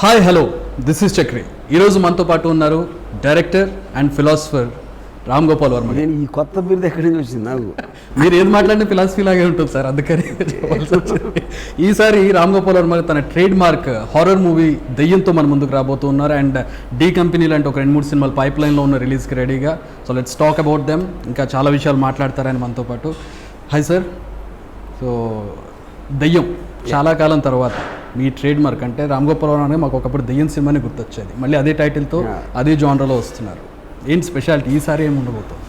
Hi hello this is Chakri. ఈరోజు మనతో పాటు ఉన్నారు director and philosopher Ram Gopal Varma. నేను ఈ కొత్త బిరుదు ఎక్కడి నుంచి వచ్చింది నాకు? మీరు ఏది మాట్లాడిన ఫిలాసఫీ లాగే ఉంటుంది సార్, అందుకని ఈసారి రామ్ గోపాల్ వర్మ తన ట్రేడ్ మార్క్ హారర్ మూవీ దెయ్యంతో మన ముందుకు రాబోతూ ఉన్నారు. అండ్ డి కంపెనీ లాంటి ఒక 2-3 సినిమాలు పైప్ లైన్లో ఉన్న రిలీజ్కి రెడీగా. So let's talk about them. ఇంకా చాలా విషయాలు మాట్లాడతారని మనతో పాటు. Hi sir. సో దెయ్యం చాలా కాలం తర్వాత మీ ట్రేడ్ మార్క్ అంటే రామ్ గోపాల్ వర్మ అనేది మాకు ఒకప్పుడు దెయ్యం సినిమాని గుర్తొచ్చేది, మళ్ళీ అదే టైటిల్తో అదే జానర్లో వస్తున్నారు. ఏంటి స్పెషాలిటీ ఈసారి ఏమి ఉండబోతుంది?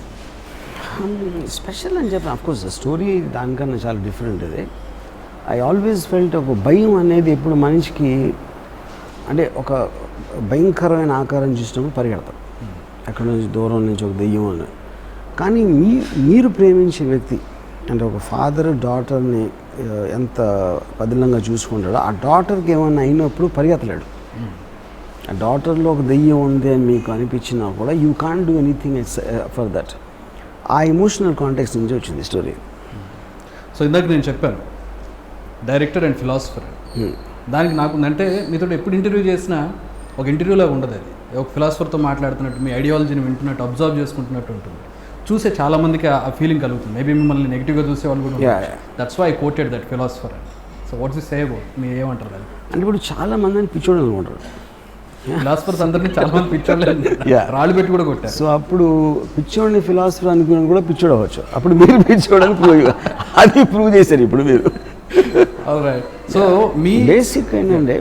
స్పెషల్ అని చెప్పి అఫ్కోర్స్ స్టోరీ దానికన్నా చాలా డిఫరెంట్. ఇది ఐ ఆల్వేస్ ఫెల్ట్ ఒక భయం అనేది ఎప్పుడు మనిషికి అంటే ఒక భయంకరమైన ఆకారం చూసినప్పుడు పరిగెడతాం, ఎక్కడి నుంచి దూరం నుంచి ఒక దెయ్యం అని. కానీ మీరు ప్రేమించే వ్యక్తి అంటే ఒక ఫాదర్ డాటర్ని ఎంత పదిలంగా చూసుకుంటాడో ఆ డాటర్కి ఏమన్నా అయినప్పుడు పరిగెత్తలేడు. ఆ డాటర్లో ఒక దెయ్యం ఉంది అని మీకు అనిపించినా కూడా you can't do anything for that. ఆ ఎమోషనల్ కాంటెక్స్ట్ నుంచి వచ్చింది స్టోరీ. సో ఇందాక నేను చెప్పాను డైరెక్టర్ అండ్ ఫిలాసఫర్. దానికి నాకు అంటే మీతో ఎప్పుడు ఇంటర్వ్యూ చేసినా ఒక ఇంటర్వ్యూలో ఉండదు, అది ఒక ఫిలాసఫర్తో మాట్లాడుతున్నట్టు, మీ ఐడియాలజీని వింటున్నట్టు, అబ్జర్వ్ చేసుకుంటున్నట్టు ఉంటుంది. చూసే చాలా మందికి ఆ ఫీలింగ్ కలుగుతుంది. మేబీ మిమ్మల్ని నెగిటివ్గా చూసే వాళ్ళు కూడా. That's why I quoted that philosopher అని. So what's you say about, మీరు ఏమంటారు దాన్ని? అంటే ఇప్పుడు చాలా మందిని పిచ్చోడు అనుకుంటారు. ఫిలాసఫర్స్ అందరినీ చాలా మంది పిచ్చోళ్ళు రాళ్ళు పెట్టి కూడా కొట్టారు. సో అప్పుడు పిచ్చోడిని ఫిలాసఫర్ అనుకుని కూడా పిచ్చోడు అవ్వచ్చు. అప్పుడు మీరు పిచ్చోడని అది ప్రూవ్ చేశారు ఇప్పుడు మీరు. సో మీ బేసిక్ ఏంటంటే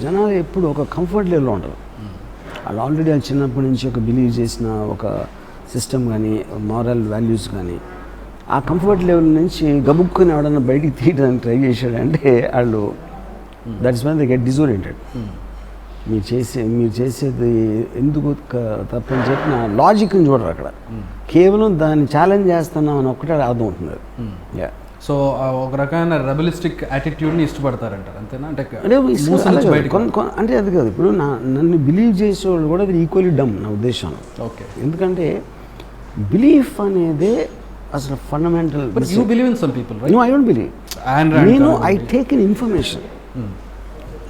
జనాలు ఎప్పుడు ఒక కంఫర్ట్ లెవెల్లో ఉంటారు. వాళ్ళు ఆల్రెడీ వాళ్ళు చిన్నప్పటి నుంచి ఒక బిలీవ్ చేసిన ఒక సిస్టమ్ కానీ మారల్ వాల్యూస్ కానీ ఆ కంఫర్ట్ లెవెల్ నుంచి గబుక్కుని ఎవడన్నా బయటికి తీయడానికి ట్రై చేశాడంటే వాళ్ళు దట్స్ వన్ దే గెట్ డిజోరియంటెడ్. మీరు చేసేది ఎందుకు తప్పని చెప్పి నా లాజిక్ని చూడరు అక్కడ, కేవలం దాన్ని ఛాలెంజ్ చేస్తున్నాం అని ఒక్కటే అర్థమవుతుంది. సో ఒక రకమైన రెబలిస్టిక్ యాటిట్యూడ్ని ఇష్టపడతారంటారు, అంతేనా? అంటే అది కాదు, ఇప్పుడు నన్ను బిలీవ్ చేసేవాళ్ళు కూడా అది ఈక్వల్లీ డమ్ నా ఉద్దేశం. ఓకే, ఎందుకంటే బిలీఫ్ అనేది అసలు fundamental. You believe in some people, right? No, I don't believe. నేను ఐ టేక్ ఇన్ ఇన్ఫర్మేషన్.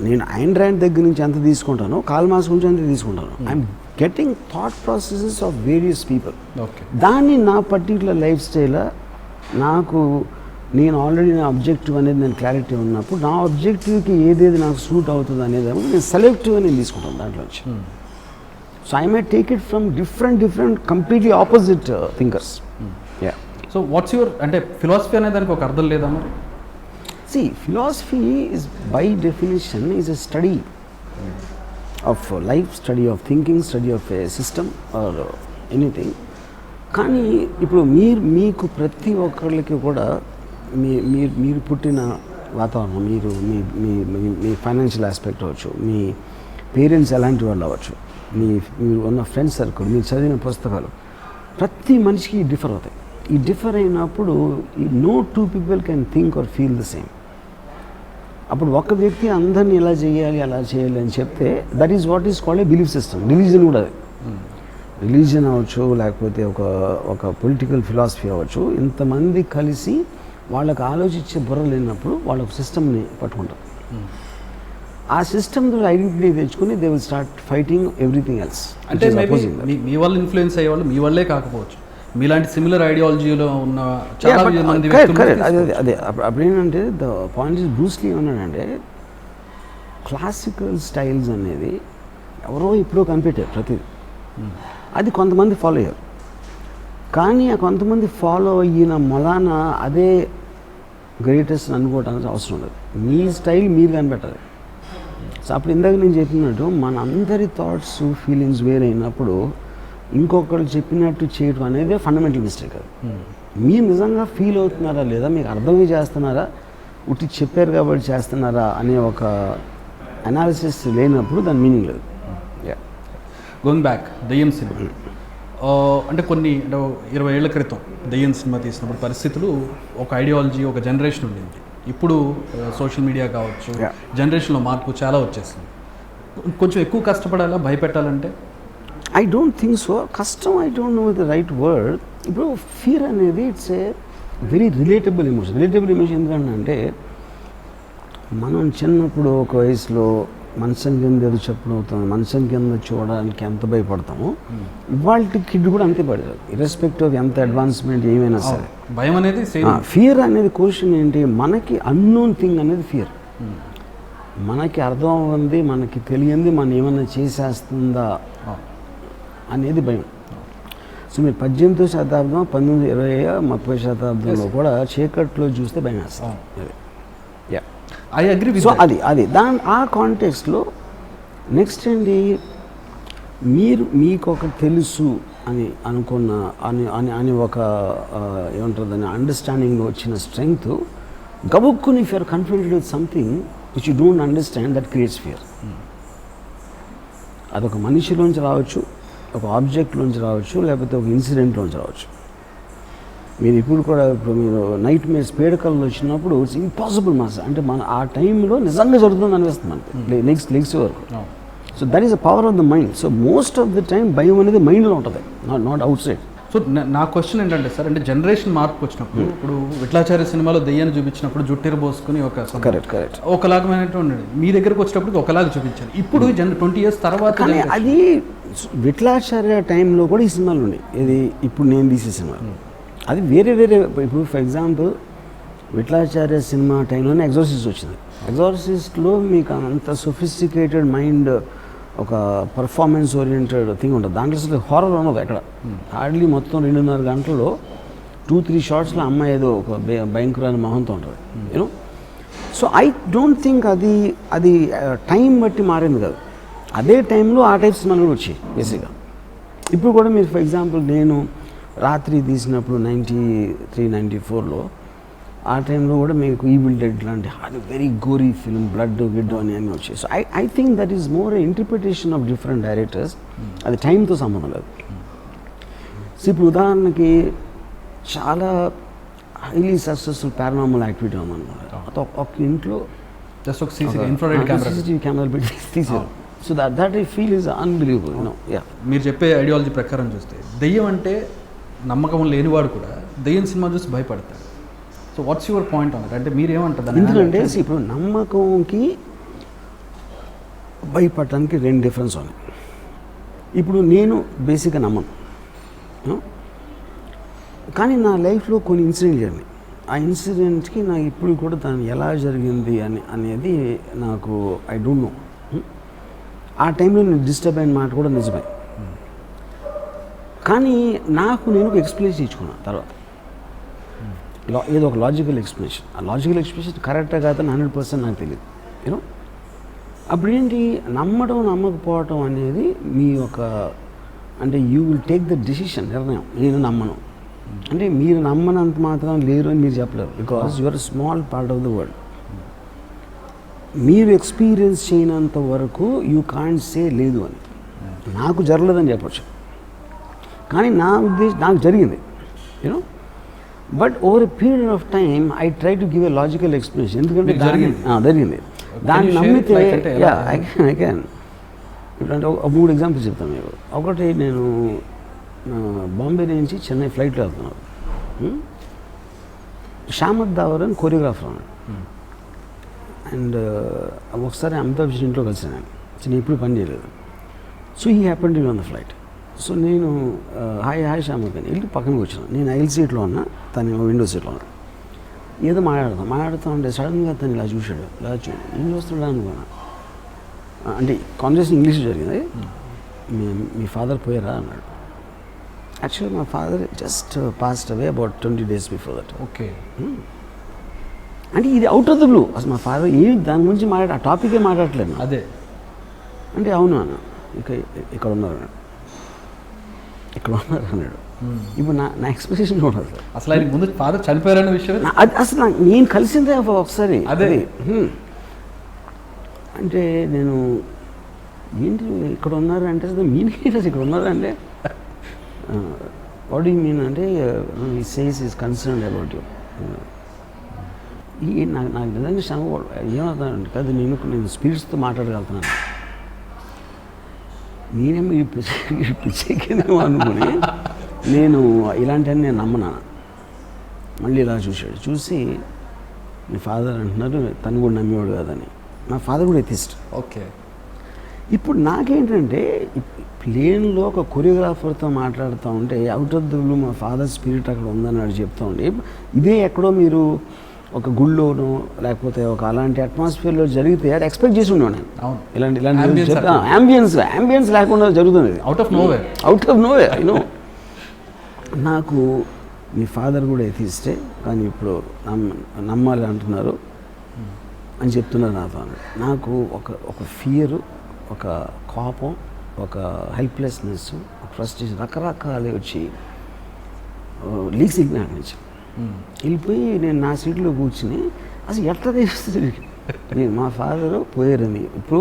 నేను ఐన్ ర్యాండ్ దగ్గర నుంచి ఎంత తీసుకుంటానో కాల్ మార్క్స్ నుంచి ఎంత తీసుకుంటాను. I'm getting thought processes of various people. Okay, దాన్ని నా పర్టికులర్ లైఫ్ స్టైల్ నేను ఆల్రెడీ నా అబ్జెక్టివ్ అనేది నేను క్లారిటీ ఉన్నప్పుడు నా అబ్జెక్టివ్కి ఏదేది నాకు సూట్ అవుతుంది అనేది నేను సెలెక్టివ్గా నేను తీసుకుంటాను దాంట్లోంచి. So I may take it from different completely opposite thinkers. So what's your అంటే ఫిలాసఫీ అనే దానికి ఒక అర్థం లేదా మరి? See, philosophy is by definition is a study of life, study of thinking, study of a system or anything. కానీ ఇప్పుడు మీకు ప్రతి ఒక్కరికి కూడా మీరు పుట్టిన వాతావరణం, మీ ఫైనాన్షియల్ ఆస్పెక్ట్ అవ్వచ్చు, మీ పేరెంట్స్ ఎలాంటి వాళ్ళు అవ్వచ్చు, మీరు ఉన్న ఫ్రెండ్స్ సర్కిల్, మీరు చదివిన పుస్తకాలు, ప్రతి మనిషికి డిఫర్ అవుతాయి. ఈ డిఫర్ అయినప్పుడు no two people can think or feel the same. అప్పుడు ఒక వ్యక్తి అందరినీ ఇలా చేయాలి అలా చేయాలి అని చెప్తే that is what is called a belief system. Religion కూడా అది, రిలీజన్ అవ్వచ్చు, లేకపోతే ఒక పొలిటికల్ ఫిలాసఫీ అవ్వచ్చు. ఇంతమంది కలిసి వాళ్ళకి ఆలోచించే బుర్ర లేనప్పుడు వాళ్ళ ఒక సిస్టమ్ని పట్టుకుంటారు. ఆ సిస్టమ్తో ఐడెంటిటీ తెచ్చుకుని they will start fighting everything else. అంటే మీ వాళ్ళు ఇన్ఫ్లుయెన్స్ అయ్యేవాళ్ళు మీ వాళ్ళే కాకపోవచ్చు, మీలాంటి సిమిలర్ ఐడియాలజీలో ఉన్న చాలా మంది. అదే అప్పుడు ఏంటంటే ద పాయింట్ ఇస్ బ్రూస్లీ ఏమన్నాడంటే క్లాసికల్ స్టైల్స్ అనేది ఎవరో ఇప్పుడు కనిపెట్టారు ప్రతిదీ, అది కొంతమంది ఫాలో అయ్యారు. కానీ ఆ కొంతమంది ఫాలో అయిన మొలాన అదే గ్రేటెస్ట్ అనుకోవడానికి అవసరం లేదు. మీ స్టైల్ మీరు కనిపెట్టాలి. సో అప్పుడు ఇందాక నేను చెప్పినట్టు మన అందరి థాట్స్ ఫీలింగ్స్ వేరైనప్పుడు ఇంకొకరు చెప్పినట్టు చేయడం అనేది ఫండమెంటల్ మిస్టేక్. అది మీరు నిజంగా ఫీల్ అవుతున్నారా లేదా, మీకు అర్థమే చేస్తున్నారా, ఉట్టి చెప్పారు కాబట్టి చేస్తున్నారా అనే ఒక అనాలిసిస్ లేనప్పుడు దాని మీనింగ్ లేదు. గోయింగ్ బ్యాక్, దెయ్యం సినిమా అంటే కొన్ని 20 ఏళ్ల క్రితం దెయ్యం సినిమా తీసినప్పుడు పరిస్థితులు, ఒక ఐడియాలజీ, ఒక జనరేషన్ ఉండింది. ఇప్పుడు సోషల్ మీడియా కావచ్చు, జనరేషన్లో మార్పు చాలా వచ్చేసింది. కొంచెం ఎక్కువ కష్టపడాలా భయపెట్టాలంటే? I don't think so. కష్టం, I don't know the right word. ఇప్పుడు ఫియర్ అనేది it's a very relatable emotion. ఎందుకంటే మనం చిన్నప్పుడు ఒక వయసులో మంచం కింద ఏదో చెప్పడం అవుతాం, మంచం కింద చూడడానికి ఎంత భయపడతామో ఇవాళ కిడ్ కూడా అంతే పడతారు, ఇర్రెస్పెక్టివ్ ఆఫ్ ఎంత అడ్వాన్స్మెంట్ ఏమైనా సరే. భయం అనేది ఫియర్ అనేది క్వశ్చన్ ఏంటి, మనకి అన్నోన్ థింగ్ అనేది ఫియర్. మనకి అర్థం అవ్వంది, మనకి తెలియంది మనం ఏమన్నా చేసేస్తుందా అనేది భయం. సో మీరు 18వ శతాబ్దం, 19, 20, 30 శతాబ్దంలో కూడా చీకట్లో చూస్తే భయం వేస్తుంది. I agree with. సో అది ఆ కాంటెక్స్ట్లో నెక్స్ట్ ఏంటి, మీకు ఒక తెలుసు అని అనుకున్న అని ఒక ఏమంటారు దాన్ని అండర్స్టాండింగ్లో వచ్చిన స్ట్రెంగ్త్ గబుక్కుని if you're confronted with something which you don't understand, that creates fear. అదొక మనిషిలోంచి రావచ్చు, ఒక ఆబ్జెక్ట్లోంచి రావచ్చు, లేకపోతే ఒక ఇన్సిడెంట్లోంచి రావచ్చు. మీరు ఇప్పుడు మీరు నైట్ మేర్స్ పీడకల్లో వచ్చినప్పుడు ఇట్స్ ఇంపాసిబుల్ మాస్ అంటే మన ఆ టైంలో నిజంగా జరుగుతుంది అనిపిస్తుంది మనకి నెక్స్ట్ వరకు. So that is the power of the mind. So most of the time భయం అనేది మైండ్లో ఉంటుంది, నాట్ అవుట్ సైడ్. సో నా క్వశ్చన్ ఏంటంటే సార్, అంటే జనరేషన్ మార్పు వచ్చినప్పుడు ఇప్పుడు విఠలాచార్య సినిమాలో దెయ్యాన్ని చూపించినప్పుడు జుట్టిర పోసుకుని ఒక కరెక్ట్ ఒకలాగమైనటువంటి మీ దగ్గరకు వచ్చినప్పుడు ఒకలాగా చూపించారు. ఇప్పుడు 20 years తర్వాత అది విఠలాచార్య టైంలో కూడా ఈ సినిమాలు ఉన్నాయి. ఇది ఇప్పుడు నేను తీసే సినిమాలు అది వేరే. ఇప్పుడు ఫర్ ఎగ్జాంపుల్ విఠలాచార్య సినిమా టైంలోనే ఎగ్జార్సిస్ట్ వచ్చింది. ఎగ్జార్సిస్ట్లో మీకు అంత సొఫిస్టికేటెడ్ మైండ్, ఒక పర్ఫార్మెన్స్ ఓరియంటెడ్ థింగ్ ఉంటుంది. దాంట్లో అసలు హారర్ ఉండదు ఎక్కడ. హార్డ్లీ మొత్తం 2.5 గంటల్లో 2-3 షార్ట్స్లో అమ్మాయి ఏదో ఒక భయంకరమైన మొహంతో ఉంటుంది, you know. So I don't think అది టైం బట్టి మారింది కాదు. అదే టైంలో ఆ టైప్ సినిమాలు కూడా వచ్చాయి బేసిక్గా. ఇప్పుడు కూడా మీరు ఫర్ ఎగ్జాంపుల్ నేను రాత్రి తీసినప్పుడు 93-94లో ఆ టైంలో కూడా మీకు ఈవిల్ డెడ్ లాంటి అది వెరీ గోరీ ఫిల్మ్, బ్లడ్ గిడ్ అని అన్నీ వచ్చాయి. So I think that is more interpretation of different directors. అది టైంతో సంబంధం లేదు. సో ఇప్పుడు ఉదాహరణకి చాలా హైలీ సక్సెస్ఫుల్ పారానార్మల్ యాక్టివిటీ ఉందన్నమాట. ఒక ఇంట్లో జస్ట్ ఒక CCTV కెమెరా పెట్టి తీసారు. So that I feel is unbelievable, you know. మీరు చెప్పే ఐడియాలజీ ప్రకారం చూస్తే దెయ్యం అంటే నమ్మకం లేనివాడు కూడా దెయ్యం సినిమా చూసి భయపడతాడు. So what's your point on it? అంటే మీరేమంటారు? ఎందుకంటే ఇప్పుడు నమ్మకంకి భయపడటానికి 2 డిఫరెన్స్ ఉన్నాయి. ఇప్పుడు నేను బేసిక్గా నమ్మను, కానీ నా లైఫ్లో కొన్ని ఇన్సిడెంట్ జరిగినాయి. ఆ ఇన్సిడెంట్కి నాకు ఇప్పుడు కూడా దాన్ని ఎలా జరిగింది అనేది నాకు ఐ డోంట్ నో. ఆ టైంలో నేను డిస్టర్బ్ అయిన మాట కూడా నిజమే, కానీ నేను ఒక ఎక్స్ప్లెనేషన్ ఇచ్చుకున్నాను తర్వాత. ఏదో ఒక లాజికల్ ఎక్స్ప్లెనేషన్. ఆ లాజికల్ ఎక్స్ప్లెనేషన్ కరెక్ట్గా కాదని 100% నాకు తెలియదు, యూనో. అప్పుడు ఏంటి, నమ్మకపోవటం అనేది మీ ఒక అంటే you will take the decision, నిర్ణయం. నేను నమ్మను అంటే మీరు నమ్మనంత మాత్రం లేరు అని మీరు చెప్పలేరు, because your small part of the world. మీరు ఎక్స్పీరియన్స్ చేయనంత వరకు యూ కాంట్ సే లేదు అని. నాకు జరగలేదని చెప్పచ్చు, కానీ నా ఉద్దేశం నాకు జరిగింది, you know. But over a period of time I try to give a logical explanation. ఎందుకంటే జరిగింది దాన్ని నమ్మితే ఐ క్యాన్. ఇప్పుడు 3 ఎగ్జాంపుల్స్ చెప్తాను మీకు. ఒకటి, నేను బాంబే నుంచి చెన్నై ఫ్లైట్లో వెళ్తున్నాను. శ్యామత్ దావర్ అని కొరియోగ్రాఫర్ అన్నాడు. అండ్ ఒకసారి అమితాబ్ బచ్చన్ ఇంట్లో కలిసాను నేను ఎప్పుడు పని చేయలేదు. So he happen to be on the flight. So నేను హాయ్ శ్యామత్ అని వెళ్ళి పక్కనకి వచ్చాను. నేను ఐల్ సీట్లో ఉన్నా, తను విండో సీట్లో ఉన్నా. ఏదో మాట్లాడుతూ ఉంటే సడన్గా తను ఇలా చూశాడు. ఏం చూస్తున్నాడు అనుకున్నా. అంటే కాన్వర్సేషన్ ఇంగ్లీష్ జరిగింది. మీ ఫాదర్ పోయారా అన్నాడు. యాక్చువల్లీ మా father just passed away about 20 days before that. Okay. అంటే ఇది అవుట్ ఆఫ్ ద బ్లూ. అసలు మా ఫాదర్ దాని గురించి ఆ టాపికే మాట్లాడట్లేదు. అదే అంటే అవును అన్న, ఇక్కడ ఉన్నారు అన్నాడు. ఇప్పుడు నా ఎక్స్ప్రెషన్ ఉండదు సార్. అసలు ఆయన ముందు ఫాదర్ చనిపోయారన్న విషయం అసలు నేను కలిసిందే ఒకసారి. అదే అంటే నేను ఏంటి ఇక్కడ ఉన్నారు అంటే మీనింగ్ ఏంటి ఇక్కడ ఉన్నారు అంటే వాట్ డూ యూ మీన్ అంటే ఈ says is concerned about you. నాకు నిజంగా శ్రమ ఏమవుతానంటే కాదు, నేను స్పిరిట్స్తో మాట్లాడగలుగుతున్నాను. నేనేమో ఈ పిచ్చెక్కేమో అనుకుని నేను ఇలాంటివన్నీ నేను నమ్మనాను. మళ్ళీ ఇలా చూసి మీ ఫాదర్ అంటున్నారు తను కూడా నమ్మేవాడు కాదని. మా ఫాదర్ కూడా ఎథిస్ట్. ఓకే. ఇప్పుడు నాకేంటంటే ప్లేన్లో ఒక కొరియోగ్రాఫర్తో మాట్లాడుతూ ఉంటే అవుట్ ఆఫ్ ద బ్లూ మా ఫాదర్ స్పిరిట్ అక్కడ ఉందన్నాడు చెప్తూ ఉంటే ఇదే ఎక్కడో మీరు ఒక గుళ్ళోనో లేకపోతే ఒక అలాంటి అట్మాస్ఫియర్లో జరిగితే అది ఎక్స్పెక్ట్ చేసి ఉన్నాను నేను. ఇలాంటి అంబియన్స్ లేకుండా జరుగుతుంది. అవుట్ ఆఫ్ నోవే యూనో నాకు మీ ఫాదర్ కూడా ఎథిస్టే కానీ ఇప్పుడు నమ్మాలి అంటున్నారు అని చెప్తున్నారు నాతో. నాకు ఒక ఫియరు, ఒక కోపం, ఒక హెల్ప్లెస్నెస్, ఒక ఫ్రస్ట్రేషన్ రకరకాలు వచ్చి లీక్స్ ఎగ్గిన అక్కడి నుంచి వెళ్ళిపోయి నేను నా సీట్లో కూర్చుని అసలు ఎట్లా తెలుస్తుంది నేను మా ఫాదరు పోయారని. ఇప్పుడు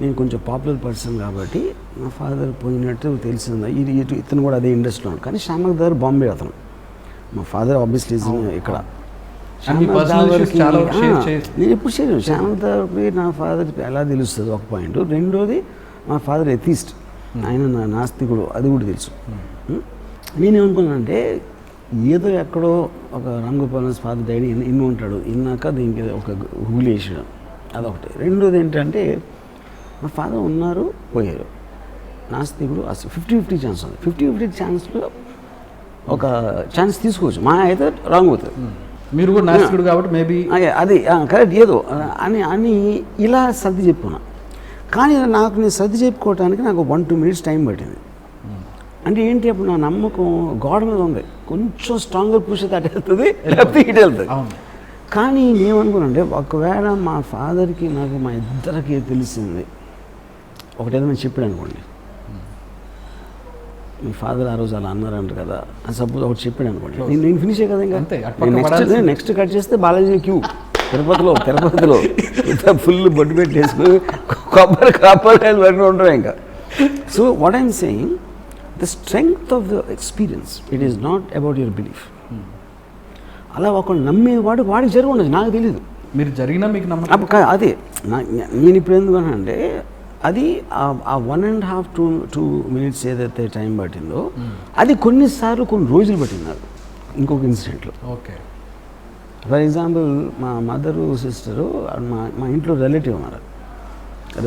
నేను కొంచెం పాపులర్ పర్సన్ కాబట్టి మా ఫాదర్ పోయినట్టు తెలిసిందా ఇతను కూడా అదే ఇండస్ట్రీలో ఉన్నాడు. కానీ శ్యామక్ దావర్ బాంబే అతను. మా ఫాదర్ ఆబ్వియస్లీ ఇక్కడ నేను ఎప్పుడు చేయను. శ్యామక్ దావర్కి నా ఫాదర్ ఎలా తెలుస్తుంది ఒక పాయింట్. రెండోది మా ఫాదర్ ఎథిస్ట్, ఆయన నా నాస్తికుడు, అది కూడా తెలుసు. నేనేమనుకున్నానంటే ఏదో ఎక్కడో ఒక రామ్గోపాల్ ఫాదర్ డైరీ ఇన్ని ఉంటాడు, ఇన్నాక దీనికి ఒక హూలి వేసాడు, అదొకటి. రెండోది ఏంటంటే మా ఫాదర్ ఉన్నారు పోయారు, నాస్తికుడు. అసలు 50-50 ఛాన్స్ ఉంది. 50-50 ఛాన్స్లో ఒక ఛాన్స్ తీసుకోవచ్చు, మా అయితే రాంగ్ అవుతుంది. మీరు కూడా నాస్తికుడు కాబట్టి మేబీ అది కరెక్ట్ ఏదో అని ఇలా సర్ది చెప్పుకున్నా. కానీ నాకు నేను సర్ది చెప్పుకోవడానికి నాకు 1-2 minutes టైం పట్టింది. అంటే ఏంటి అప్పుడు నా నమ్మకం గోడ మీద ఉంది, కొంచెం స్ట్రాంగర్ పుష్ అయితే అటు వెళ్తుంది లేకపోతే ఇటు వెళ్తుంది. కానీ నేనేమనుకున్నానంటే ఒకవేళ మా ఫాదర్కి నాకు మా ఇద్దరికి తెలిసింది ఒకటేదో నేను చెప్పాడు అనుకోండి, మీ ఫాదర్ ఆ రోజు అలా అన్నారంట కదా అని సపోజ్ ఒకటి చెప్పాడు అనుకోండి, నేను ఫినిష్ కదా. ఇంకా నెక్స్ట్ కట్ చేస్తే బాలాజీ క్యూ తిరుపతిలో ఫుల్ బొట్టు పెట్టేసుకుని కొబ్బరికాయలు పడిన ఉంటారు ఇంకా. So what I'm saying, the strength of the experience, it is not about your belief. అలా ఒకళ్ళు నమ్మేవాడు వాడికి జరిగి ఉండదు, నాకు తెలియదు. మీరు జరిగినా మీకు నమ్మకం అదే నేను ఇప్పుడు ఎందుకనంటే అది ఆ 1.5-2 minutes ఏదైతే టైం పట్టిందో అది కొన్నిసార్లు కొన్ని రోజులు పట్టింది నాకు. ఇంకొక ఇన్సిడెంట్లో ఓకే, ఫర్ ఎగ్జాంపుల్ మా మదరు సిస్టరు మా ఇంట్లో రిలేటివ్ ఉన్నారు.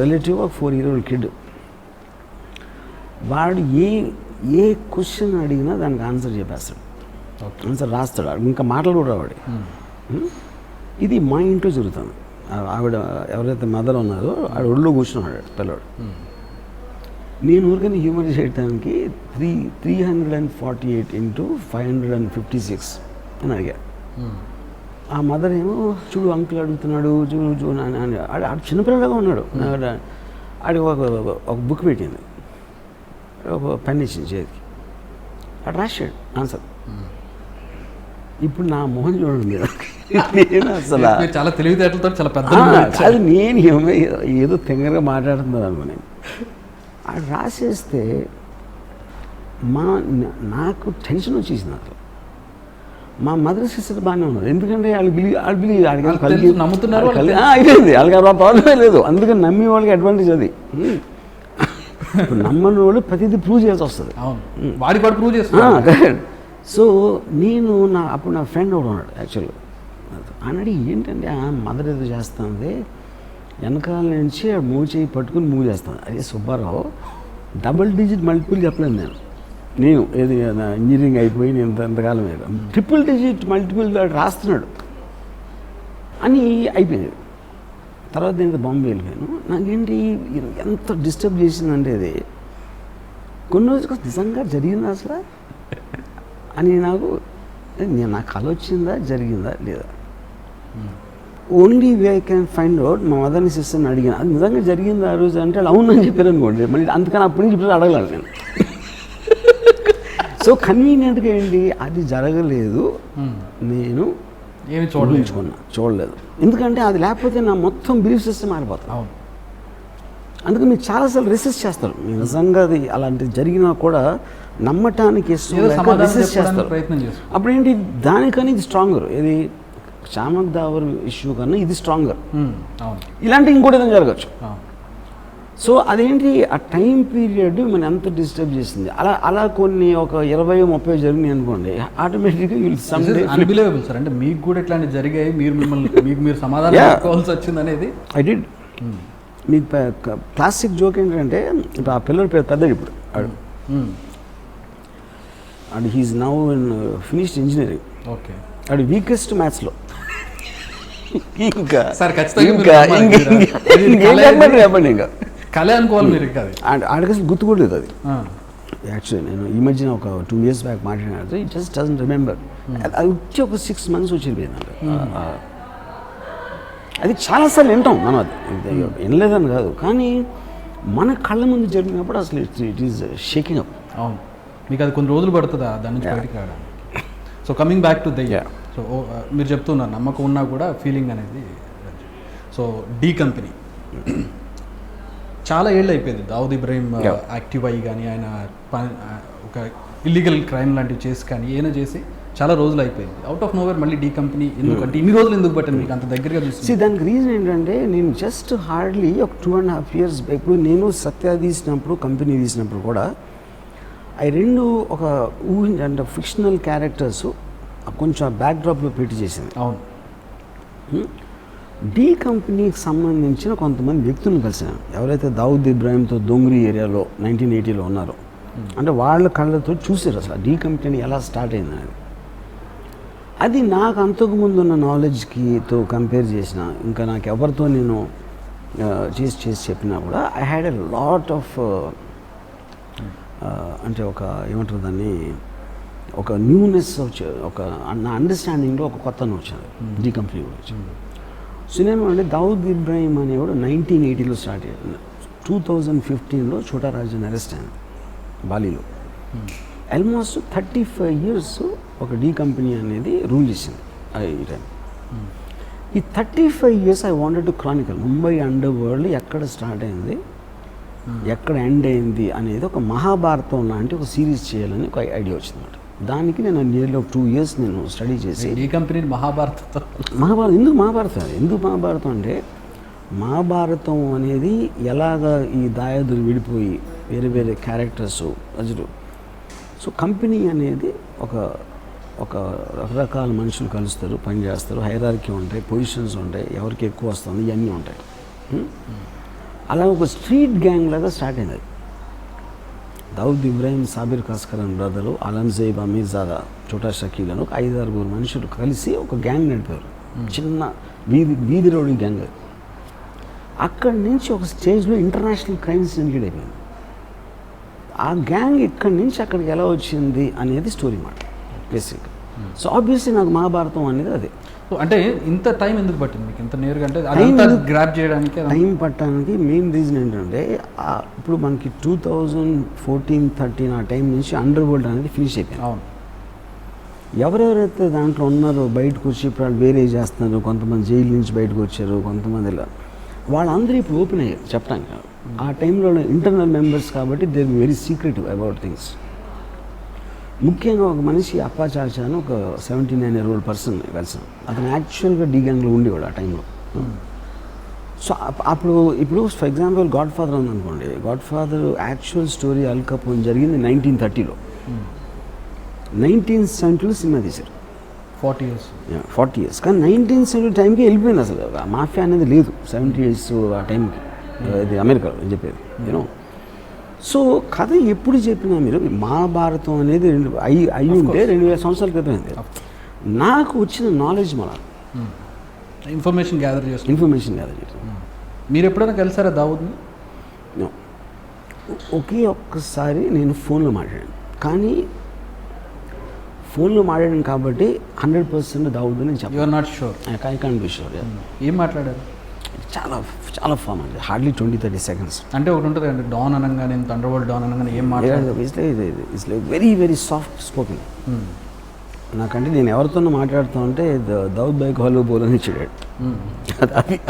రిలేటివ్ ఒక 4-year-old కిడ్. వాడు ఏ క్వశ్చన్ అడిగినా దానికి ఆన్సర్ చెప్పేస్తాడు, ఆన్సర్ రాస్తాడు, ఇంకా మాటలు కూడా రావాడు. ఇది మా ఇంట్లో జరుగుతుంది. ఆవిడ ఎవరైతే మదర్ ఉన్నారో ఆవిడ ఒళ్ళో కూర్చున్నాడు పిల్లవాడు. నేను ఊరికని హ్యూమర్ చేయడానికి 348 into 556 అని అడిగా. ఆ మదర్ ఏమో చూడు అంకుల్ అడుగుతున్నాడు, చూడు అని ఆడు చిన్నపిల్లగా ఉన్నాడు. ఆడికి ఒక బుక్ పెట్టింది, ఒక పెన్ ఇచ్చింది చేతికి, అటు రాశాడు ఆన్సర్. ఇప్పుడు నా మొహం చూడండి, నేను అసలు చాలా తెలివితేటలతో చాలా పెద్ద అది నేను ఏదో తెంగరగా మాట్లాడుతున్నాను అనుకుని అది రాసేస్తే నాకు టెన్షన్ వచ్చేసింది. అసలు మా మదర్ సిస్టర్ బాగానే ఉన్నారు, ఎందుకంటే నమ్ముతున్నారు అయిపోయింది, వాళ్ళకి ప్రాబ్లమే లేదు. అందుకని నమ్మే వాళ్ళకి అడ్వాంటేజ్ అది. నమ్మని వాళ్ళు ప్రతిదీ ప్రూవ్ చేయాల్సి వస్తుంది, వాడి కూడా ప్రూవ్ చేస్తారు. సో నేను అప్పుడు నా ఫ్రెండ్ ఒకడు ఉన్నాడు యాక్చువల్గా, అన్నాడు ఏంటంటే మదర్ ఏదో చేస్తుంది వెనకాల నుంచి మూవ్ చేయి పట్టుకుని మూవ్ చేస్తాను. అదే సుబ్బారావు డబుల్ డిజిట్ మల్టిపుల్ చెప్పలేను నేను ఏది ఇంజనీరింగ్ అయిపోయి నేను ఎంతకాలం ట్రిపుల్ డిజిట్ మల్టిపుల్ రాస్తున్నాడు అని అయిపోయింది. తర్వాత నేను బాంబే వెళ్ళిపోయాను. నాకేంటి ఎంత డిస్టర్బ్ చేసిందంటే అది కొన్ని రోజులు నిజంగా జరిగిందా అసలు అని నాకు కళ వచ్చిందా జరిగిందా లేదా. Only way I can find out మా మదర్ని సిస్టర్ని అడిగాను, అది నిజంగా జరిగింది ఆ రోజు అంటే అవునని చెప్పారు అనుకోండి. మళ్ళీ అందుకని అప్పటి నుంచి ఇప్పుడు అడగలేదు నేను. సో కన్వీనియంట్గా ఏంటి అది జరగలేదు, నేను ఏమి చూడలేదు. ఎందుకంటే అది లేకపోతే నా మొత్తం బిలీఫ్ సిస్టమ్ మారిపోతాను. అందుకని మీరు చాలాసార్లు రిసెర్చ్ చేస్తారు, మీరు నిజంగా అది అలాంటిది జరిగినా కూడా నమ్మటానికి రిసెర్చ్ చేస్తారు. అప్పుడు ఏంటి దానికని ఇది స్ట్రాంగర్, ఇది శ్యామక్ దావర్ ఇష్యూ కన్నా ఇది స్ట్రాంగర్. ఇలాంటి ఇంకోటి ఏదైనా జరగచ్చు. సో అదేంటి ఆ టైం పీరియడ్ మనం ఎంత డిస్టర్బ్ చేసింది. అలా కొన్ని ఒక 20-30 జరిగినాయి అనుకోండి, ఆటోమేటిక్గా అన్బిలీవబుల్ సార్. అంటే మీకు కూడా ఇట్లాంటి జరిగాయి, మీరు సమాధానం చెప్పుకోవాల్సి వచ్చింది అనేది ఐ డిడ్. మీకు క్లాసిక్ జోక్ ఏంటంటే ఇప్పుడు ఆ పిల్లడి పేరు పెద్దది ఇప్పుడు ఆడు and he is now in finished engineering. Okay. ఆడు వీకెస్ట్ మ్యాథ్స్లో. ఇంకా సార్ ఖచ్చితంగా చెప్పండి ఇంకా కళ అనుకోవాలి మీరు ఇంకా. అండ్ ఆడికి అసలు గుర్తు కూడా లేదు అది. యాక్చువల్లీ నేను ఈ మధ్యన ఒక 2 years బ్యాక్ మాట్లాడినట్టు ఇట్ జస్ట్ డజంట్ రిమెంబర్. అది వచ్చి ఒక 6 months వచ్చిపోయింది. అది చాలాసార్లు వింటాం మనం, అది వినలేదని కాదు, కానీ మన కళ్ళ ముందు జరిగినప్పుడు అసలు ఇట్ ఈస్ షేకింగ్ అప్. అవును, మీకు అది కొన్ని రోజులు పడుతుందా దాని నుంచి బయటికి రావడానికి. సో కమింగ్ బ్యాక్ టు దయ్య, సో మీరు చెప్తున్నారు నమ్మకం ఉన్నా కూడా ఫీలింగ్ అనేది. సో డీ కంపెనీ చాలా ఏళ్ళు అయిపోయింది. దావుద్ ఇబ్రాహిం యాక్టివ్ అయ్యి కానీ ఆయన ఒక ఇల్లీగల్ క్రైమ్ లాంటివి చేసి కానీ ఏమైనా చేసి చాలా రోజులు అయిపోయింది. అవుట్ ఆఫ్ నోవేర్ మళ్ళీ డీ కంపెనీ ఎందుకంటే ఇన్ని రోజులు ఎందుకు పట్టింది మీకు అంత దగ్గరగా చూసి? దానికి రీజన్ ఏంటంటే నేను జస్ట్ హార్డ్లీ ఒక 2.5 years ఇప్పుడు నేను సత్య తీసినప్పుడు కంపెనీ తీసినప్పుడు కూడా అవి రెండు ఒక అంటే ఫిక్షనల్ క్యారెక్టర్స్ కొంచెం బ్యాక్డ్రాప్లో పెట్టి చేసింది. అవును. డీ కంపెనీకి సంబంధించిన కొంతమంది వ్యక్తులను కలిసాను, ఎవరైతే దావుద్ ఇబ్రాహింతో దొంగరి ఏరియాలో 1980లో ఉన్నారో. అంటే వాళ్ళ కళ్ళతో చూసారు అసలు డీ కంపెనీ ఎలా స్టార్ట్ అయింది అనేది. అది నాకు అంతకుముందు ఉన్న నాలెడ్జ్కితో కంపేర్ చేసిన, ఇంకా నాకు ఎవరితో నేను చేసి చెప్పినా కూడా I had a lot of అంటే ఒక ఏమంటారు దాన్ని, ఒక న్యూనెస్ వచ్చే, ఒక నా అండర్స్టాండింగ్లో ఒక కొత్తను వచ్చింది డీ కంపెనీ గురించి. సో నేను అంటే దావుద్ ఇబ్రాహిం అనేవాడు 1980లో స్టార్ట్ అయ్యాడు. 2015లో ఛోటా రాజన్ అరెస్ట్ అయింది బాలీలో. ఆల్మోస్ట్ 35 years ఒక డీ కంపెనీ అనేది రూల్ చేసింది ఈ టైం. ఈ 35 years I wanted to Chronicle Mumbai under world ఎక్కడ స్టార్ట్ అయింది, ఎక్కడ ఎండ్ అయింది అనేది ఒక మహాభారతం లాంటి ఒక సిరీస్ చేయాలని ఒక ఐడియా వచ్చింది అన్నమాట. దానికి నేను నియర్లీ ఒక 2 years నేను స్టడీ చేసి ఈ కంపెనీ మహాభారతం ఎందుకు మహాభారతం అంటే మహాభారతం అనేది ఎలాగ ఈ దాయాదులు విడిపోయి వేరే వేరే క్యారెక్టర్స్ అజరు. సో కంపెనీ అనేది ఒక రకరకాల మనుషులు కలుస్తారు, పని చేస్తారు, హైరార్కీ ఉంటాయి, పొజిషన్స్ ఉంటాయి, ఎవరికి ఎక్కువ వస్తుంది ఇవన్నీ ఉంటాయి. అలా ఒక స్ట్రీట్ గ్యాంగ్ లాగా స్టార్ట్ అయింది. దావుద్ ఇబ్రాహిం, సాబిర్ కాస్కరన్ బ్రదరు, అలంజేబ్, అమీర్జాదా, చోటా షకీల్ అని ఒక 5-6 మనుషులు కలిసి ఒక గ్యాంగ్ నడిపారు. చిన్న వీధి రోడ్డు గ్యాంగ్. అక్కడి నుంచి ఒక స్టేజ్లో ఇంటర్నేషనల్ క్రైమ్స్ లీడ్ అయిపోయింది. ఆ గ్యాంగ్ ఇక్కడి నుంచి అక్కడికి ఎలా వచ్చింది అనేది స్టోరీ మాట బేసిక్. సో ఆబ్వియస్లీ నాకు మహాభారతం అనేది అదే. అంటే ఇంత టైం ఎందుకు పట్టింది మీకు ఇంత నేరుగా? అంటే గ్రాప్ చేయడానికి టైం పట్టడానికి మెయిన్ రీజన్ ఏంటంటే ఇప్పుడు మనకి 2014-13 ఆ టైం నుంచి అండర్ వరల్డ్ అనేది ఫినిష్ అయిపోయింది. అవును. ఎవరెవరైతే దాంట్లో ఉన్నారో బయటకు వచ్చి ఇప్పుడు వాళ్ళు వేరే చేస్తున్నారు, కొంతమంది జైలు నుంచి బయటకు వచ్చారు, కొంతమంది ఇలా వాళ్ళందరూ ఇప్పుడు ఓపెన్ అయ్యారు చెప్పడానికి. ఆ టైంలో ఇంటర్నల్ మెంబర్స్ కాబట్టి they are very secretive about things. ముఖ్యంగా ఒక మనిషి అప్పాచార్చా అని ఒక 79-year-old పర్సన్ కలిసాం. అతను యాక్చువల్గా డీ గ్యాంగ్లో ఉండేవాడు ఆ టైంలో. సో ఇప్పుడు ఫర్ ఎగ్జాంపుల్ గాడ్ ఫాదర్ ఉందనుకోండి, గాడ్ ఫాదర్ యాక్చువల్ స్టోరీ అల్ కపోన్ జరిగింది 1930లో. 1970లో సినిమా తీశారు. 40 years. కానీ 1970 టైంకి వెళ్ళిపోయింది అసలు. మాఫియా అనేది లేదు 70 years ఆ టైంకి. ఇది అమెరికాలో నేను చెప్పేది యూనో. సో కథ ఎప్పుడు చెప్పినా మీరు మహాభారతం అనేది అయ్యి ఉంటే 2000 సంవత్సరాల క్రితం అయింది. నాకు వచ్చిన నాలెడ్జ్ మన ఇన్ఫర్మేషన్ గ్యాదర్ చేస్తాను. మీరు ఎప్పుడైనా కలిసారా దావుద్ని? ఒకే ఒక్కసారి నేను ఫోన్లో మాట్లాడాను, కానీ ఫోన్లో మాట్లాడాను కాబట్టి 100% దావుద్ని నేను చెప్పాను. You're not sure? I can't be sure. ఏం మాట్లాడారు? చాలా ఫామ్ అండి, హార్డ్లీ 20-30 seconds. అంటే ఒకటి ఉంటుంది అండి, డాన్ అనగానే థండర్ వరల్డ్ డాన్ అనగానే ఏం మాట్లాడారు? It's like very very soft spoken. నాకంటే నేను ఎవరితోనూ మాట్లాడుతూ ఉంటే దావుద్ బైక్ హలో బోల్ అని ఇచ్చాడు.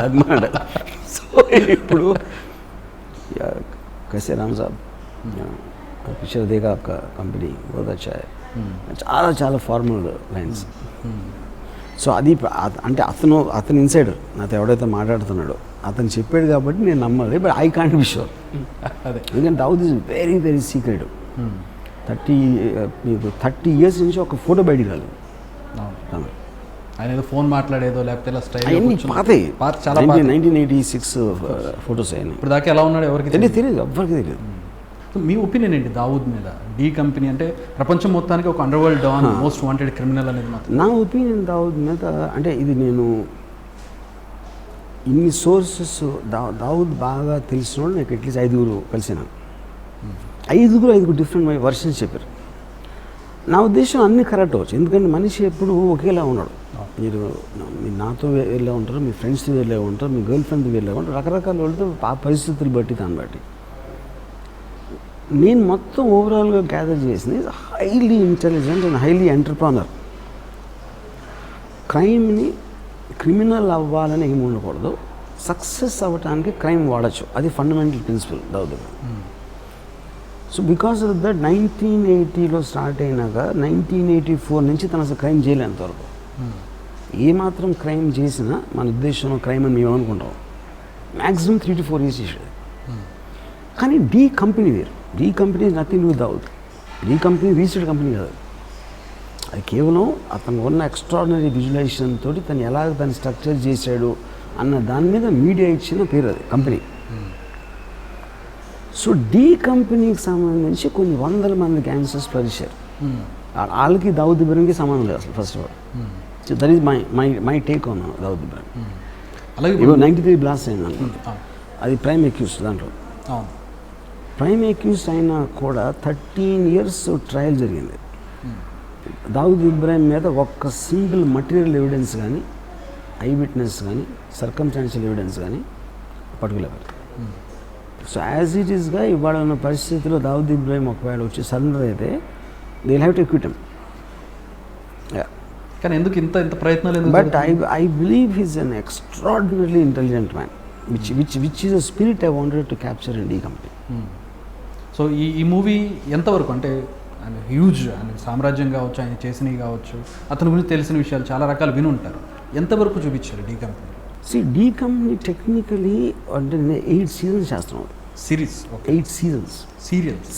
అది మాట. సో ఇప్పుడు कैसे राम साहब पिक्चर देखा आपका कंपनी बहुत अच्छा है. చాలా ఫార్మల్ లైన్స్. సో అది అంటే అతను ఇన్సైడర్, నాతో ఎవడైతే మాట్లాడుతున్నాడో అతను చెప్పాడు కాబట్టి నేను నమ్మాలి. But I can't be sure. ఎందుకంటే Dawood is very very secretive. 30 years నుంచి ఒక ఫోటో బయటికి రాలేదు. ఆయన ఏదో ఫోన్ మాట్లాడేదో లేకపోతే ఇలా స్టైల్ అవన్నీ పాతాయి, చాలా 1986 ఫొటోస్ అయినాయి. ఇప్పుడు దాకా ఎలా ఉన్నాడు ఎవరికి తెలియదు, ఎవ్వరికి తెలియదు. సో మీ ఒపీనియన్ ఏంటి దావూద్ మీద? డీ కంపెనీ అంటే ప్రపంచం మొత్తానికి ఒక underworld don, most wanted criminal అనేది మాత్రం నా ఒపీనియన్ దావూద్ మీద అంటే ఇది నేను ఇన్ని సోర్సెస్ దావూద్ బాగా తెలిసిన వాళ్ళు నాకు అట్లీస్ట్ 5 కలిసినాను. 5 డిఫరెంట్ వర్షన్స్ చెప్పారు. నా ఉద్దేశం అన్నీ కరెక్ట్ అవ్వచ్చు, ఎందుకంటే మనిషి ఎప్పుడు ఒకేలా ఉన్నాడు. మీరు నాతో వేరే ఉంటారు, మీ ఫ్రెండ్స్తో వేరే ఉంటారు, మీ గర్ల్ ఫ్రెండ్తో వేరే ఉంటారు, రకరకాల వాళ్ళతో ఆ పరిస్థితులు బట్టి దాన్ని బట్టి. నేను మొత్తం ఓవరాల్గా గ్యాదర్ చేసింది highly intelligent and highly entrepreneur. క్రైమ్ని క్రిమినల్ అవ్వాలని ఏమి ఉండకూడదు, సక్సెస్ అవ్వటానికి క్రైమ్ వాడచ్చు, అది fundamental principle Dawood. So because of that 1980లో స్టార్ట్ అయినాక 1984 నుంచి తను అసలు క్రైమ్ చేయలేంతవరకు. ఏమాత్రం క్రైమ్ చేసినా మన ఉద్దేశంలో క్రైమ్ అని మేము అనుకుంటాం, మ్యాక్సిమం 3 to 4 years చేసేది. కానీ డీ కంపెనీ వేరు. D company nothing with Dawood. D company రీసెడ్ కంపెనీ కాదు, అది కేవలం అతను ఉన్న ఎక్స్ట్రాడినరీ విజువలైజేషన్ తోటి తను ఎలాగ దాన్ని స్ట్రక్చర్ చేశాడు అన్న దాని మీద మీడియా ఇచ్చిన పేరు అది కంపెనీ. సో డీ కంపెనీకి సంబంధించి కొన్ని 100 మంది గ్యాంగ్స్టర్స్ పరిచారు. వాళ్ళకి దావూద్ ఇబ్రహీంకి సంబంధం లేదు అసలు, first of all. So that is my take on Dawood Ibrahim. అలాగే 93 బ్లాస్ట్ అయింది, అది ప్రైమ్ అక్యూజ్. దాంట్లో ప్రైమ్ అక్యూజ్ అయినా కూడా 13 years ట్రయల్ జరిగింది. దావూద్ ఇబ్రాహిం మీద ఒక్క సింగిల్ మటీరియల్ ఎవిడెన్స్ కానీ, ఐ విట్నెస్ కానీ, సర్కమ్స్టాన్షియల్ ఎవిడెన్స్ కానీ పట్టుకోలేరు. సో యాజ్ ఇట్ ఈస్గా ఇవాళ ఉన్న పరిస్థితిలో దావూద్ ఇబ్రాహిం ఒకవేళ వచ్చి సరెండర్ అయితే they will have to acquit him. కానీ ఎందుకు ఇంత ప్రయత్నాలు? But I believe he's an extraordinarily intelligent man, which is a spirit I wanted to capture in D company. So ఈ మూవీ ఎంతవరకు అంటే ఆయన హ్యూజ్, ఆయన సామ్రాజ్యం కావచ్చు, ఆయన చేసినవి కావచ్చు, అతని గురించి తెలిసిన విషయాలు చాలా రకాలు విని ఉంటారు, ఎంతవరకు చూపించారు D company? D company technically అంటే 8 seasons చేస్తున్నాం. Series 8 seasons.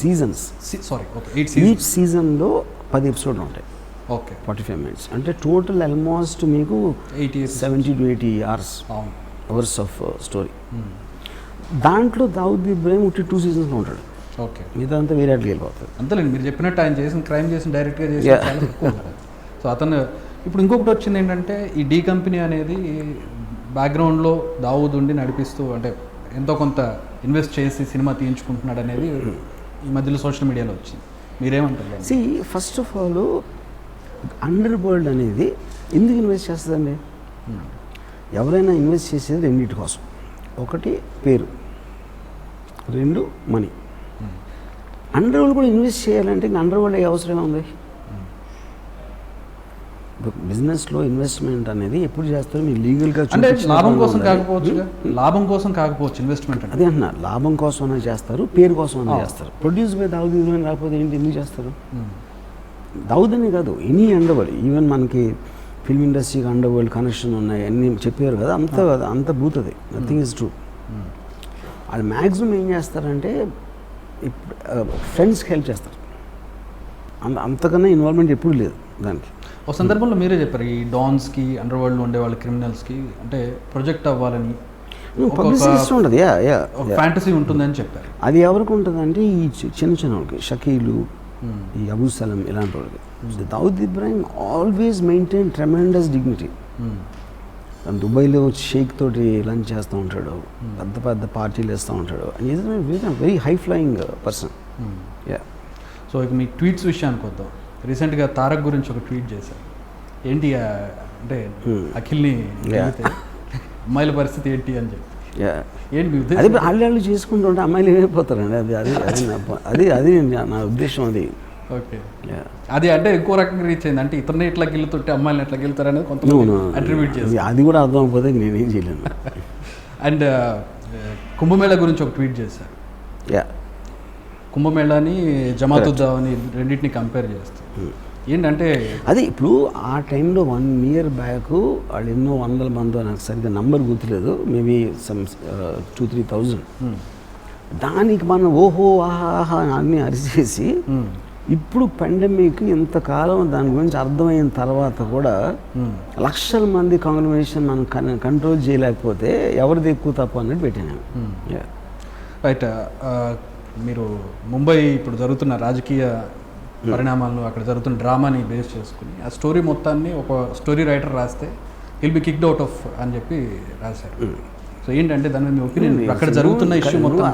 Seasons sorry, okay, 8 each సీజన్లో 10 episodes ఉంటాయి. ఓకే, 45 minutes అంటే టోటల్ ఆల్మోస్ట్ మీకు 70 to 80 hours ఆఫ్ స్టోరీ. దాంట్లో దావూద్ ఇబ్రాహిం 2 seasons ఉంటాడు. ఓకే, ఇదంతా వేరే అట్లా వెళ్ళిపోతుంది. అంతేలేండి, మీరు చెప్పినట్టు ఆయన చేసిన క్రైమ్ చేసిన డైరెక్ట్గా చేసిన చాలా తక్కువ ఉంటాడు. సో అతను ఇప్పుడు ఇంకొకటి వచ్చింది ఏంటంటే, ఈ డీ కంపెనీ అనేది బ్యాక్గ్రౌండ్లో దావూద్ ఉండి నడిపిస్తూ, అంటే ఎంతో కొంత ఇన్వెస్ట్ చేసి సినిమా తీయించుకుంటున్నాడు అనేది ఈ మధ్యలో సోషల్ మీడియాలో వచ్చింది. మీరేమంటారు? First of all under world అనేది ఎందుకు ఇన్వెస్ట్ చేస్తుందండి? ఎవరైనా ఇన్వెస్ట్ చేసేది రెండింటి కోసం. ఒకటి పేరు, 2 మనీ. అండర్ వరల్డ్ కూడా ఇన్వెస్ట్ చేయాలంటే అండర్ వరల్డ్ అవసరం ఉంది. బిజినెస్లో ఇన్వెస్ట్మెంట్ అనేది ఎప్పుడు చేస్తారు? మీరు లీగల్గా అంటే లాభం కోసం కాకపోవచ్చు, లాభం కోసం కాకపోవచ్చు ఇన్వెస్ట్మెంట్. అదే అంటున్నా, లాభం కోసం అనే చేస్తారు, పేరు కోసం అనే చేస్తారు. ప్రొడ్యూస్ బై దావూద్ ఇబ్రాహిం రాకపోతే ఏంటి, ఎందుకు చేస్తారు? దావూద్ అని కాదు, ఎనీ అండర్ వరల్డ్, ఈవెన్ మనకి ఫిల్మ్ ఇండస్ట్రీకి అండర్ వరల్డ్ కనెక్షన్ ఉన్నాయి అన్నీ చెప్పారు కదా, అంత బూతది, నథింగ్ ఇస్ ట్రూ. వాళ్ళు మ్యాక్సిమం ఏం చేస్తారంటే ఫ్రెండ్స్కి హెల్ప్ చేస్తారు, అంతకన్నా ఇన్వాల్వ్మెంట్ ఎప్పుడు లేదు దానికి. ఒక సందర్భంలో మీరే చెప్పారు, ఈ డాన్స్కి అండర్ వరల్డ్లో ఉండే వాళ్ళ క్రిమినల్స్కి అంటే ప్రొజెక్ట్ అవ్వాలని పబ్లిసిటీ ఉంటుంది, ఫ్యాంటసీ ఉంటుందని చెప్పారు. అది ఎవరికి ఉంటుందంటే ఈ చిన్న వాళ్ళకి, షకీలు, ఈ అబూ సలం ఇలాంటి వాళ్ళకి. Dawood Ibrahim always maintain tremendous dignity. దుబాయ్లో షేక్ తోటి లంచ్ చేస్తూ ఉంటాడు, పెద్ద పార్టీలు వేస్తూ ఉంటాడు. Very high flying person. So ఇక మీ ట్వీట్స్ విషయానికి వద్దాం. రీసెంట్గా తారక్ గురించి ఒక ట్వీట్ చేశారు. ఏంటి అంటే అఖిల్ని అమ్మాయిల పరిస్థితి ఏంటి అని చెప్పి, ఏంటి అది వాళ్ళు చేసుకుంటుంటే అమ్మాయిలు ఏమైపోతారండి? అది నా ఉద్దేశం. అది ఓకే, అది అంటే ఎక్కువ రకంగా రీచ్ అయింది. అంటే ఇతరుని ఎట్లా గెలుతుంటే అమ్మాయిని ఎట్లా గెలుతారు అనేది కొంతమంది అట్రిబ్యూట్ చేసి, అది కూడా అర్థం అయిపోతే నేనేం చేయలేను. అండ్ కుంభమేళా గురించి ఒక ట్వీట్ చేశారు. కుంభమేళాని జమాతుద్దావని రెండింటిని కంపేర్ చేస్తారు. ఏంటంటే అది ఇప్పుడు ఆ టైంలో 1 year బ్యాక్ వాళ్ళు ఎన్నో 100 మంది, నాకు సరిగ్గా నంబర్ గుర్తులేదు, మేబీ సమ్ 2-3 thousand. దానికి మనం ఓహో ఆహా అన్నీ అరిచేసి ఇప్పుడు పెండమిక్ ఇంతకాలం దాని గురించి అర్థమైన తర్వాత కూడా లక్షల మంది కాంగ్రిగేషన్ మనం కంట్రోల్ చేయలేకపోతే ఎవరిది ఎక్కువ తప్పు అన్నట్టు పెట్టాను. రైట్. మీరు ముంబై ఇప్పుడు జరుగుతున్న రాజకీయ పరిణామాలను, అక్కడ జరుగుతున్న డ్రామాని బేస్ చేసుకుని ఆ స్టోరీ మొత్తాన్ని ఒక స్టోరీ రైటర్ రాస్తే will be kicked out of అని చెప్పి రాశారు. సో ఏంటంటే దాని మీద మీ ఒపీనియన్, అక్కడ జరుగుతున్న ఇష్యూ మొత్తం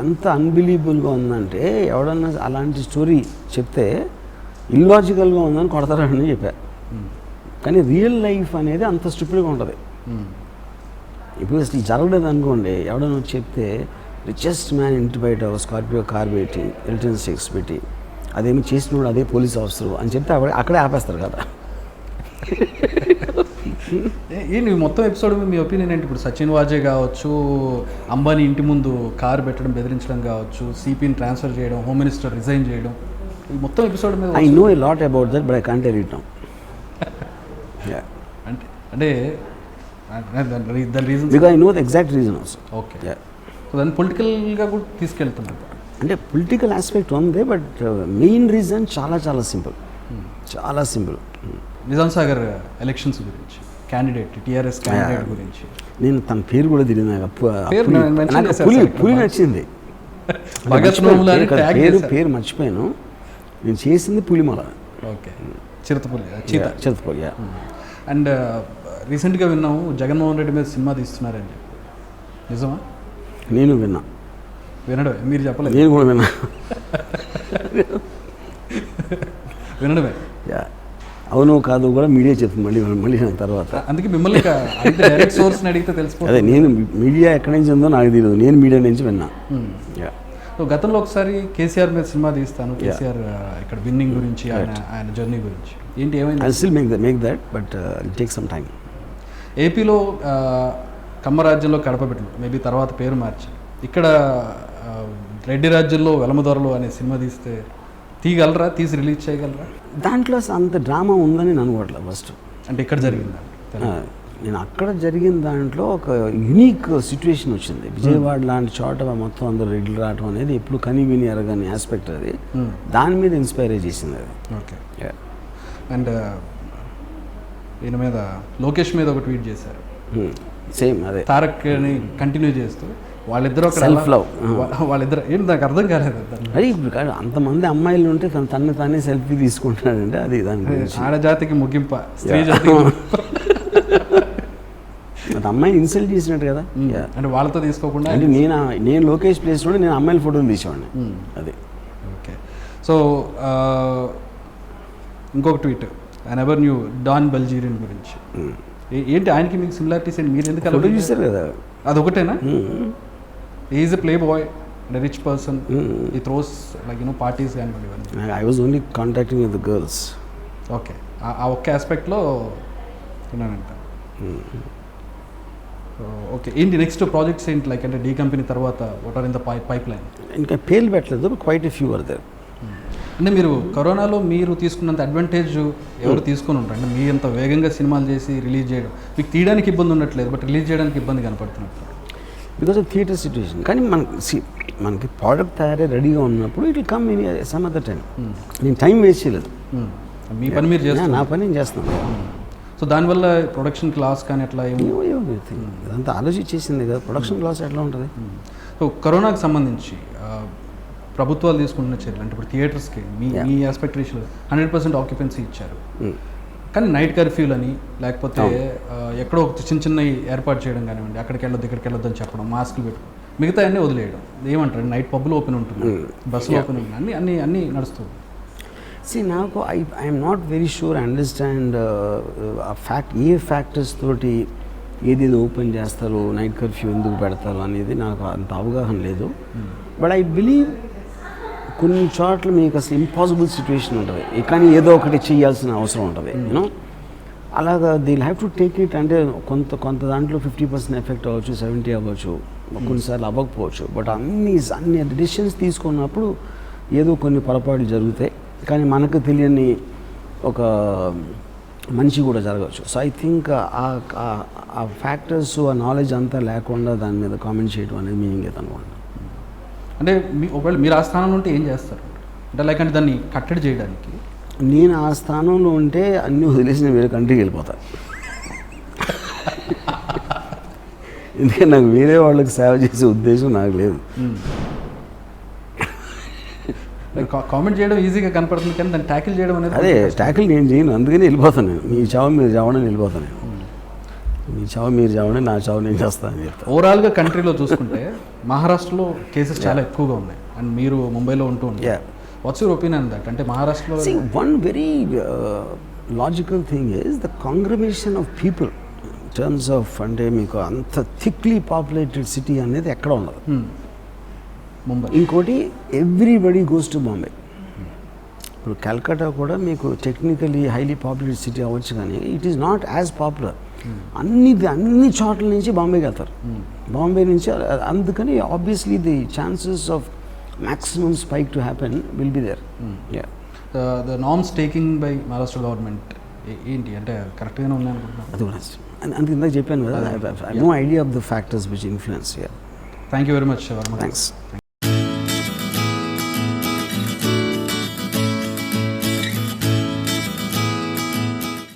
ఎంత అన్బిలీవబుల్గా ఉందంటే ఎవడన్నా అలాంటి స్టోరీ చెప్తే ఇల్లాజికల్గా ఉందని కొడతారని చెప్పారు. కానీ రియల్ లైఫ్ అనేది అంత స్టూపిడ్గా ఉంటుంది. ఇప్పుడు అసలు జరగలేదు అనుకోండి, ఎవడన్నా చెప్తే రిచెస్ట్ మ్యాన్ ఇంటి బయట స్కార్పియో కార్ పెట్టి ఎల్టన్ 6 పెట్టి అదేమి చేసినోడు అదే పోలీస్ ఆఫీసరు అని చెప్తే అక్కడే ఆపేస్తారు కదా. ఏంటి మొత్తం ఎపిసోడ్ మీ ఒపీనియన్ ఏంటి? ఇప్పుడు సచిన్ వాజే కావచ్చు, అంబానీ ఇంటి ముందు కారు పెట్టడం, బెదిరించడం కావచ్చు, సిపిని ట్రాన్స్ఫర్ చేయడం, హోమ్ మినిస్టర్ రిజైన్ చేయడం, ఈ మొత్తం ఎపిసోడ్ మీద I know a lot about that but I can't tell it now. అంటే దాని reason because I know the exact reason also. Okay. So దాన్ని పొలిటికల్గా కూడా తీసుకెళ్తున్నారు. అంటే పొలిటికల్ ఆస్పెక్ట్ ఉంది, బట్ మెయిన్ రీజన్ చాలా చాలా సింపుల్, చాలా సింపుల్. నిజాం సాగర్ ఎలక్షన్స్ గురించి, క్యాండిడేట్ టీఆర్ఎస్ క్యాండిడేట్ గురించి నేను తన పేరు కూడా తెలియదు. పులి నచ్చింది, పేరు మర్చిపోయాను. నేను చేసింది పులిమల. ఓకే. చిరుతపులి. చిరుతపులి. అండ్ రీసెంట్గా విన్నాము జగన్మోహన్ రెడ్డి మీద సినిమా తీస్తున్నారని చెప్పి, నిజమా? నేను విన్నా. వినడమే, మీరు చెప్పలేదు. నేను కూడా విన్నా. వినడమే. అవును కాదు కూడా మీడియా చెప్తుంది మళ్ళీ తర్వాత. అందుకే మిమ్మల్ని డైరెక్ట్ సోర్స్ని అడిగితే తెలిసిపోతుంది. అదే నేను మీడియా ఎక్కడి నుంచి ఉందో నాకు తెలియదు, నేను మీడియా నుంచి విన్నా. సో గతంలో ఒకసారి కేసీఆర్ మీద సినిమా తీస్తాను, కేసీఆర్ ఇక్కడ విన్నింగ్ గురించి, ఆయన జర్నీ గురించి ఏంటి, ఏమైంది? I still make that but it take some time. ఏపీలో కమ్మ రాజ్యంలో కడపబెట్టలు, మేబీ తర్వాత పేరు మార్చి, ఇక్కడ రెడ్డి రాజ్యంలో వెలమదొరలు అనే సినిమా తీయగలరా, తీసి రిలీజ్ చేయగలరా? దాంట్లో అంత డ్రామా ఉందని నేను అనుకోవట్లేదు ఫస్ట్. అంటే ఇక్కడ జరిగిందా? నేను అక్కడ జరిగిన దాంట్లో ఒక యునీక్ సిచ్యువేషన్ వచ్చింది. విజయవాడ లాంటి చోట మొత్తం అందరూ రెడ్లు రావడం అనేది ఎప్పుడు కనివిని ఎరగని ఆస్పెక్ట్ అది. దాని మీద ఇన్స్పైర్ చేసింది అది. ఓకే. అండ్ ఈయన మీద లోకేష్ మీద ఒక ట్వీట్ చేశారు, సేమ్ అదే తారక్ని కంటిన్యూ చేస్తూ వాళ్ళిద్దరూ సెల్ఫ్ లవ్. వాళ్ళిద్దరు ఏంటి నాకు అర్థం కాలేదు. అది ఇప్పుడు అంతమంది అమ్మాయిలు ఉంటే తను తానే సెల్ఫీ తీసుకుంటున్నాడంటే అది దాని ఆడజాతికి ముగింప, స్త్రీ జాతికి అది అమ్మాయిని ఇన్సల్ట్ చేసినట్టు కదా. అంటే వాళ్ళతో తీసుకోకుండా అంటే నేను లోకేష్ ప్లేస్లో నేను అమ్మాయిల ఫోటోలు తీసేవాడిని. అది ఓకే. సో ఇంకొక tweet, I never knew Dan Bilzerian గురించి. ఏంటి ఆయనకి మీకు సిమిలారిటీస్ ఏంటి? మీరు ఎందుకు ఫోటో చూస్తారు కదా, అదొకటేనా? Is a play boy and rich person, he throws like parties కానివ్వండి. I was only contacting with the girls. Okay. ఆ ఒక్క ఆస్పెక్ట్లో ఉన్నానంట. ఓకే. ఏంటి నెక్స్ట్ ప్రాజెక్ట్స్ ఏంటి, లైక్ అంటే డీ కంపెనీ తర్వాత what are in the pipeline? ఇంకా పేర్లు పెట్టలేదు, quite a few are there. అంటే మీరు కరోనాలో మీరు తీసుకున్నంత అడ్వాంటేజ్ ఎవరు తీసుకొని ఉంటారు? అంటే మీ అంత వేగంగా సినిమాలు చేసి రిలీజ్ చేయడం, మీకు తీయడానికి ఇబ్బంది ఉండట్లేదు, బట్ రిలీజ్ చేయడానికి ఇబ్బంది కనపడుతున్నట్టు బికాస్ ఆఫ్ థియేటర్ సిచ్యువేషన్. కానీ మనకి ప్రోడక్ట్ తయారై రెడీగా ఉన్నప్పుడు it will come in some other time. నేను టైం వేస్ట్ చేయలేదు, మీ పని మీరు చేస్తాను, నా పని నేను చేస్తున్నాను. సో దానివల్ల ప్రొడక్షన్ క్లాస్ కానీ అట్లా ఇదంతా ఆలోచించేసింది కదా, ప్రొడక్షన్ క్లాస్ ఎట్లా ఉంటుంది. సో కరోనాకి సంబంధించి ప్రభుత్వాలు తీసుకుంటున్న చర్యలు అంటే ఇప్పుడు థియేటర్స్కి మీ ఆస్పెక్ట్ రేషియోలో 100% ఆక్యుపెన్సీ ఇచ్చారు, కానీ నైట్ కర్ఫ్యూలని లేకపోతే ఎక్కడో చిన్న ఏర్పాటు చేయడం కానివ్వండి, అక్కడికి వెళ్ళొద్దు ఇక్కడికి వెళ్ళొద్దు అని చెప్పడం, మాస్కులు పెట్టుకోవడం, మిగతా అన్నీ వదిలేయడం. ఏమంటారు? నైట్ పబ్లు ఓపెన్ ఉంటుంది, బస్సులు ఓపెన్ ఉంటుంది, అన్నీ నడుస్తుంది. నాకు I'm not very sure understand A factors తోటి ఏది ఓపెన్ చేస్తారు, నైట్ కర్ఫ్యూ ఎందుకు పెడతారు అనేది నాకు అంత అవగాహన లేదు. బట్ ఐ బిలీవ్ కొన్ని చోట్ల మీకు అసలు ఇంపాసిబుల్ సిచ్యువేషన్ ఉంటుంది, కానీ ఏదో ఒకటి చేయాల్సిన అవసరం ఉంటుంది. యూనో అలాగా they have to take it. అంటే కొంత దాంట్లో 50% ఎఫెక్ట్ అవ్వచ్చు, 70 అవ్వచ్చు, కొన్నిసార్లు అవ్వకపోవచ్చు. బట్ అన్ని డిసిషన్స్ తీసుకున్నప్పుడు ఏదో కొన్ని పొరపాట్లు జరుగుతాయి, కానీ మనకు తెలియని ఒక మంచి కూడా జరగవచ్చు. సో ఐ థింక్ ఆ ఫ్యాక్టర్స్, ఆ నాలెడ్జ్ అంతా లేకుండా దాని మీద కామెంట్ చేయడం అనేది మీనింగ్ లేదు అనుకోండి. అంటే ఒకవేళ మీరు ఆ స్థానంలో ఉంటే ఏం చేస్తారు? అంటే లైక్ అంటే దాన్ని కట్టడి చేయడానికి. నేను ఆ స్థానంలో ఉంటే అన్నీ వదిలేసి నేను వేరే కంట్రీకి వెళ్ళిపోతాను. ఎందుకంటే నాకు వేరే వాళ్ళకి సేవ చేసే ఉద్దేశం నాకు లేదు. కామెంట్ చేయడం ఈజీగా కనపడుతుంది కానీ దాన్ని ట్యాకిల్ చేయడం అనేది అదే ట్యాకిల్ నేను చేయను, అందుకని వెళ్ళిపోతాను నేను. మీ చావు మీరు చావని వెళ్ళిపోతాను నేను. మీ చావు మీరు చావని, నా చావు నేను చేస్తాను అని చెప్తాను. ఓవరాల్గా కంట్రీలో చూసుకుంటే మహారాష్ట్రలో కేసెస్ చాలా ఎక్కువగా ఉన్నాయి అండ్ మీరు ముంబైలో ఉంటూ ఉంటారు. What's your opinion that? అంటే మహారాష్ట్రలో See, one very logical thing is the congregation of people in terms of అంటే మీకు అంత థిక్లీ పాపులేటెడ్ సిటీ అనేది ఎక్కడ ఉండదు. ముంబై. ఇంకోటి ఎవ్రీబడి గోస్ టు బాంబే. ఇప్పుడు కల్కట్టా కూడా మీకు టెక్నికలీ హైలీ పాపులేటెడ్ సిటీ అవ్వచ్చు కానీ it is not as popular. అన్ని చోట్ల నుంచి బాంబేకి వెళ్తారు. బాంబే నుంచి అందుకని obviously the chances of maximum spike to happen will be there. Yeah. The norms taking by Maharashtra government ఏంటి అంటే కరెక్ట్గానే ఉన్నాయి అనుకుంటున్నాను. అది కూడా అందుకే ఇందాక చెప్పాను కదా, I know idea of the factors which influence. Thank you very much Varma. Thanks.